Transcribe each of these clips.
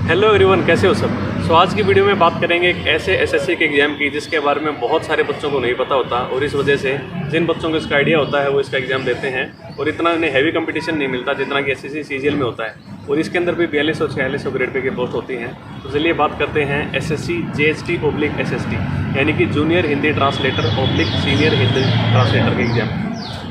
Hello everyone, कैसे हो सब। आज की वीडियो में बात करेंगे एक ऐसे एसएससी के एग्ज़ाम की जिसके बारे में बहुत सारे बच्चों को नहीं पता होता, और इस वजह से जिन बच्चों को इसका आइडिया होता है वो इसका एग्ज़ाम देते हैं और इतना उन्हें हैवी कंपटीशन नहीं मिलता जितना कि एसएससी सीजीएल में होता है। और इसके अंदर भी 4200 4600 ग्रेड पे की पोस्ट होती हैं। तो चलिए बात करते हैं एसएससी JST/SST यानी कि junior Hindi translator/ senior Hindi translator के एग्ज़ाम।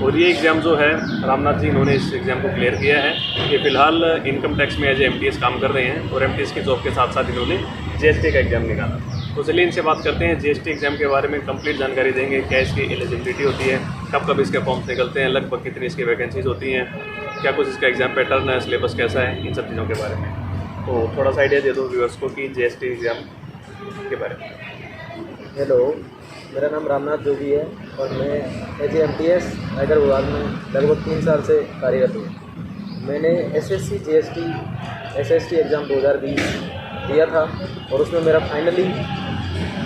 और ये एग्ज़ाम जो है रामनाथ जी इन्होंने इस एग्ज़ाम को क्लियर किया है। ये फ़िलहाल इनकम टैक्स में एज MTS काम कर रहे हैं और MTS की जॉब के साथ साथ इन्होंने JST का एग्ज़ाम निकाला। तो चलिए इनसे बात करते हैं, JST एग्ज़ाम के बारे में कंप्लीट जानकारी देंगे। क्या इसकी एलिजिबिलिटी होती है, कब कब इसके फॉर्म्स निकलते हैं, लगभग कितनी इसकी वैकेंसीज़ होती हैं, क्या कुछ इसका एग्ज़ाम पैटर्न है, सिलेबस कैसा है, इन सब चीज़ों के बारे में। तो थोड़ा सा आइडिया दे दो व्यूअर्स को कि JST एग्ज़ाम के बारे में। हेलो, मेरा नाम रामनाथ जोगी है और मैं एज MTS आयकर विभाग में लगभग 3 साल से कार्यरत हूँ। मैंने SSC JST SST एग्ज़ाम 2020 दिया था और उसमें मेरा फाइनली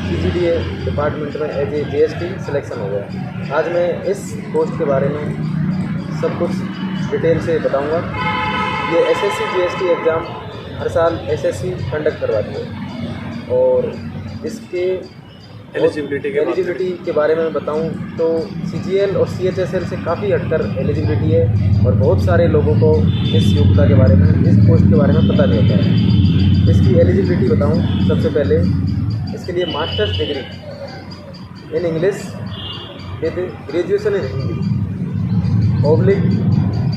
CGDA डिपार्टमेंट में एज JST सिलेक्शन हो गया। आज मैं इस पोस्ट के बारे में सब कुछ डिटेल से बताऊँगा। ये SSC JST एग्ज़ाम हर साल SSC कंडक्ट करवाती है और इसके एलिजिबिलिटी के बारे में बताऊं तो CGL और CHSL से काफ़ी हटकर एलिजिबिलिटी है और बहुत सारे लोगों को इस योग्यता के बारे में, इस पोस्ट के बारे में पता नहीं होता है। इसकी एलिजिबिलिटी बताऊं, सबसे पहले इसके लिए masters degree in English with graduation in Hindi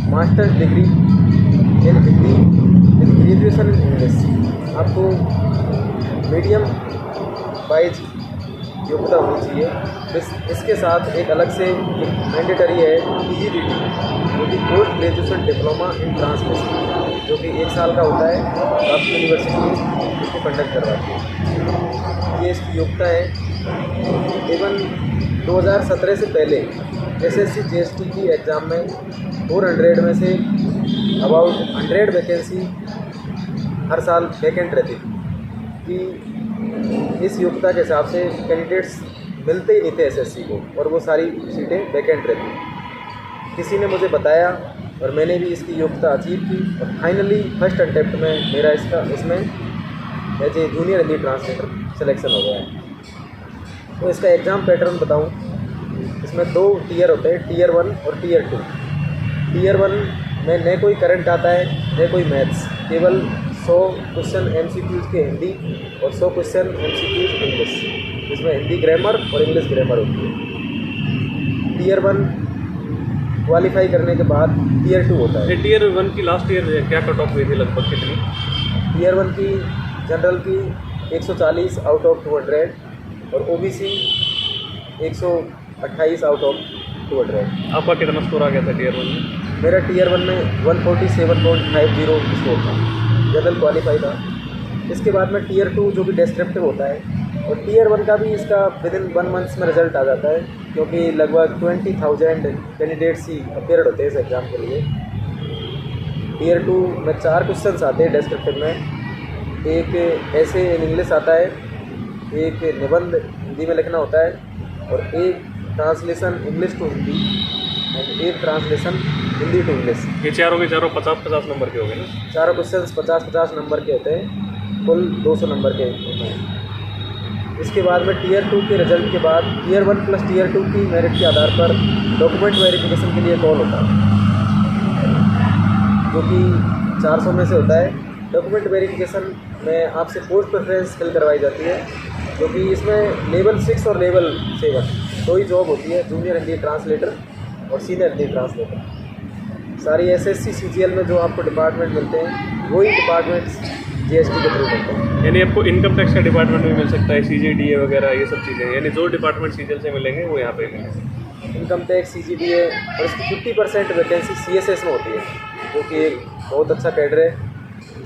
/ masters degree in Hindi with graduation in English. आपको मीडियम वाइज योग्यता होनी चाहिए। इसके साथ एक अलग से मैंडेटरी है PGDT जो कि post graduation diploma in translation, जो कि 1 साल का होता है। आपकी यूनिवर्सिटी इसको कंडक्ट करवाती है। ये इसकी योग्यता है। इवन 2017 से पहले SSC JST की एग्ज़ाम में 400 में से अबाउट 100 वैकेंसी हर साल वैकेंट रहती थी कि इस योग्यता के हिसाब से कैंडिडेट्स मिलते ही नहीं थे SSC को, और वो सारी सीटें वैकेंट रहती। किसी ने मुझे बताया और मैंने भी इसकी योग्यता अचीव की और फाइनली फर्स्ट अटेम्प्ट में मेरा इसमें as a junior Hindi translator selection हो गया है। तो इसका एग्ज़ाम पैटर्न बताऊं, इसमें 2 टीयर होते हैं, टीयर 1 और टीयर 2। टीयर 1 में न कोई करंट आता है न कोई मैथ्स, केवल 100 क्वेश्चन MCQs के हिंदी और 100 क्वेश्चन MCQs इंग्लिश, जिसमें हिंदी ग्रामर और इंग्लिश ग्रामर होती है। टीयर 1 क्वालिफाई करने के बाद टीयर 2 होता है। टीयर 1 की लास्ट ईयर क्या कट ऑफ हुई थी, लगभग कितनी? टीयर 1 की जनरल की 140 आउट ऑफ 200 और OBC 128 आउट ऑफ 200। आपका कितना स्कोर आ गया था टीयर 1 में? मेरा टीयर 1 में 147.50 स्कोर था, जनरल क्वालिफाई था। इसके बाद में टीयर 2 जो कि डिस्क्रिप्टिव होता है, और टीयर 1 का भी इसका विदिन 1 मंथ्स में रिजल्ट आ जाता है, क्योंकि लगभग 20,000 कैंडिडेट्स ही अपेयर होते हैं इस एग्ज़ाम के लिए। टीयर 2 में 4 क्वेश्चंस आते हैं डिस्क्रिप्टिव में। एक ऐसे इन इंग्लिश आता है, एक निबंध हिंदी में लिखना होता है, और एक ट्रांसलेशन इंग्लिश टू हिंदी और एक ट्रांसलेशन हिंदी टू इंग्लिश। ये चारों के चारों 50-50 नंबर के हो गए ना? चारों क्वेश्चंस 50-50 नंबर के होते हैं, कुल 200 नंबर के होते हैं। इसके बाद में टीयर 2 के रिजल्ट के बाद टीयर 1 प्लस टीयर 2 की मेरिट के आधार पर डॉक्यूमेंट वेरिफिकेशन के लिए कॉल होता है, जो कि 400 में से होता है। डॉक्यूमेंट वेरिफिकेशन में आपसे पोस्ट प्रेफरेंस फिल करवाई जाती है, जो कि इसमें लेवल 6 और लेवल 7 दो ही जॉब होती है, जूनियर हिंदी ट्रांसलेटर और सीनियर हिंदी ट्रांसलेटर। सारी SSC CGL में जो आपको डिपार्टमेंट मिलते हैं वही डिपार्टमेंट्स JST के थ्रू मिलते हैं। यानी आपको इनकम टैक्स का डिपार्टमेंट भी मिल सकता है, CGDA वगैरह ये सब चीज़ें, यानी जो डिपार्टमेंट CGL से मिलेंगे वो यहाँ पे मिलेंगे। इनकम टैक्स CGDA और इसकी 50% वैकेंसी CSS में होती है, जो कि एक बहुत अच्छा कैडर है।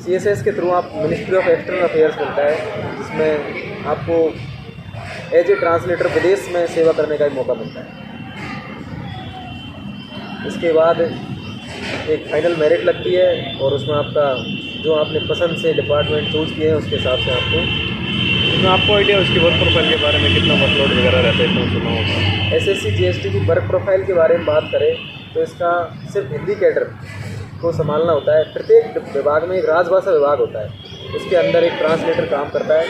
CSS के थ्रू आप मिनिस्ट्री ऑफ एक्सटर्नल अफेयर्स मिलता है, जिसमें आपको एज ए ट्रांसलेटर विदेश में सेवा करने का एक मौका मिलता है। इसके बाद एक फाइनल मेरिट लगती है और उसमें आपका जो आपने पसंद से डिपार्टमेंट चूज़ किए हैं उसके हिसाब से आपको आइडिया उसकी वर्क प्रोफाइल के बारे में, कितना वर्कलोड वगैरह रहता है, इतना सुना होगा। SSC JST की वर्क प्रोफाइल के बारे में बात करें तो इसका सिर्फ हिंदी कैडर को संभालना होता है। प्रत्येक विभाग में एक राजभाषा विभाग होता है, उसके अंदर एक ट्रांसलेटर काम करता है।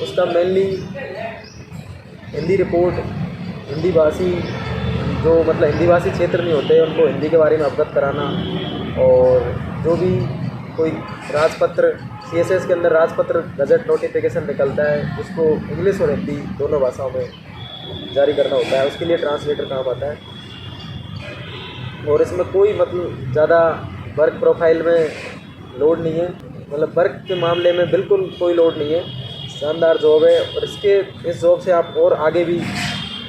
उसका मेनली हिंदी रिपोर्ट, हिंदी भाषी जो मतलब हिंदी भाषी क्षेत्र नहीं होते उनको हिंदी के बारे में अवगत कराना, और जो भी कोई राजपत्र CSS के अंदर राजपत्र गजट नोटिफिकेशन निकलता है उसको इंग्लिश और हिंदी दोनों भाषाओं में जारी करना होता है, उसके लिए ट्रांसलेटर काम आता है। और इसमें कोई मतलब ज़्यादा वर्क प्रोफाइल में लोड नहीं है, मतलब वर्क के मामले में बिल्कुल कोई लोड नहीं है, शानदार जॉब है। और इस जॉब से आप और आगे भी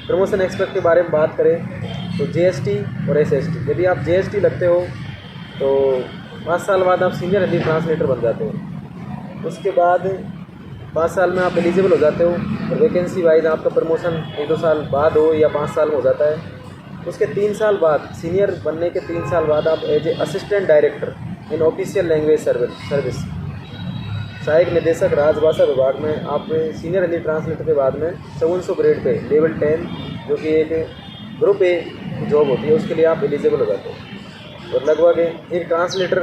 प्रमोशन एक्सपेक्ट के बारे में बात करें तो JST और SST, यदि आप JST लगते हो तो 5 साल बाद आप सीनियर हिंदी ट्रांसलेटर बन जाते हो। उसके बाद 5 साल में आप एलिजिबल हो जाते हो, और वैकेंसी वाइज आपका प्रमोशन 1-2 साल बाद हो या 5 साल में हो जाता है। उसके 3 साल बाद, सीनियर बनने के 3 साल बाद आप as a assistant director in official language service सहायक निदेशक राजभाषा विभाग में आप सीनियर हिंदी ट्रांसलेटर के बाद में 5400 ग्रेड पे लेवल 10 जो कि एक ग्रुप ए जॉब होती है उसके लिए आप एलिजिबल हो जाते हो। और लगभग एक ट्रांसलेटर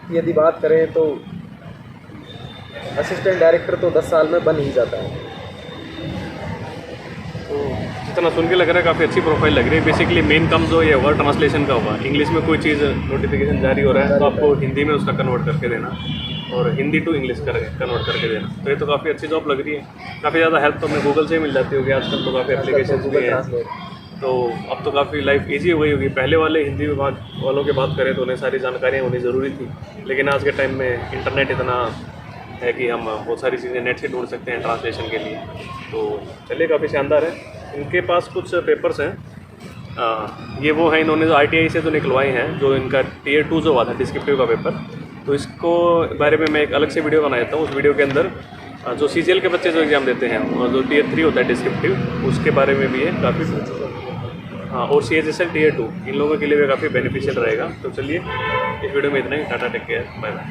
की यदि बात करें तो असिस्टेंट डायरेक्टर तो 10 साल में बन ही जाता है। तो जितना सुन के लग रहा है काफ़ी अच्छी प्रोफाइल लग रही है। बेसिकली मेन काम जो ये वर्ड ट्रांसलेशन का होगा, इंग्लिश में कोई चीज़ नोटिफिकेशन जारी हो रहा है तो आपको हिंदी में उसका कन्वर्ट करके देना और हिंदी टू इंग्लिश कन्वर्ट करके देना। तो ये तो काफ़ी अच्छी जॉब लग रही है। काफ़ी ज़्यादा हेल्प तो हमें गूगल से ही मिल जाती होगी आजकल, तो काफ़ी एप्लीकेशन भी हैं, तो अब तो काफ़ी लाइफ ईजी हो गई होगी। पहले वाले हिंदी विभाग वालों की बात करें तो उन्हें सारी जानकारियाँ होनी ज़रूरी थी, लेकिन आज के टाइम में इंटरनेट इतना है कि हम बहुत सारी चीज़ें नेट से ढूंढ सकते हैं ट्रांसलेशन के लिए। तो चलिए काफ़ी शानदार है। इनके पास कुछ पेपर्स हैं, ये वो हैं इन्होंने जो ITI से जो निकलवाए हैं, जो इनका Tier 2 जो हुआ था डिस्क्रिप्टिव का पेपर, तो इसको बारे में मैं एक अलग से वीडियो बना देता हूँ। उस वीडियो के अंदर जो CGL के बच्चे जो एग्ज़ाम देते हैं और जो Tier 3 होता है डिस्क्रिप्टिव, उसके बारे में भी है काफ़ी। हाँ, और CHSL Tier 2 इन लोगों के लिए भी काफ़ी बेनिफिशियल रहेगा। तो चलिए इस वीडियो में इतना ही। टाटा, टेक केयर, बाय बाय।